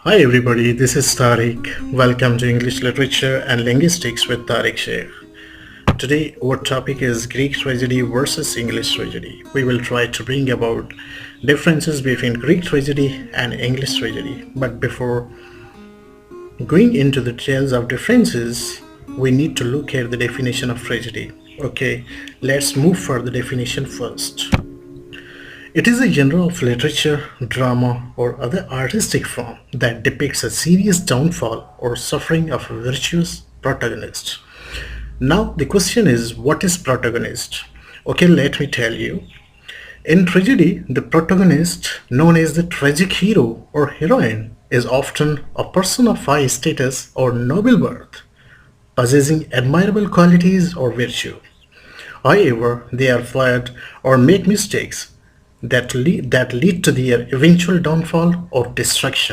Hi everybody, this is Tariq. Welcome to English Literature and Linguistics with Tariq Sheikh. Today our topic is Greek tragedy versus English tragedy. We will try to bring about differences between Greek tragedy and English tragedy. But before going into the details of differences, we need to look at the definition of tragedy. Okay, let's move for the definition first. It is a genre of literature, drama, or other artistic form that depicts a serious downfall or suffering of a virtuous protagonist. Now, the question is, what is protagonist? Okay, let me tell you. In tragedy, the protagonist, known as the tragic hero or heroine, is often a person of high status or noble birth, possessing admirable qualities or virtue. However, they are flawed or make mistakes that lead to their eventual downfall or destruction.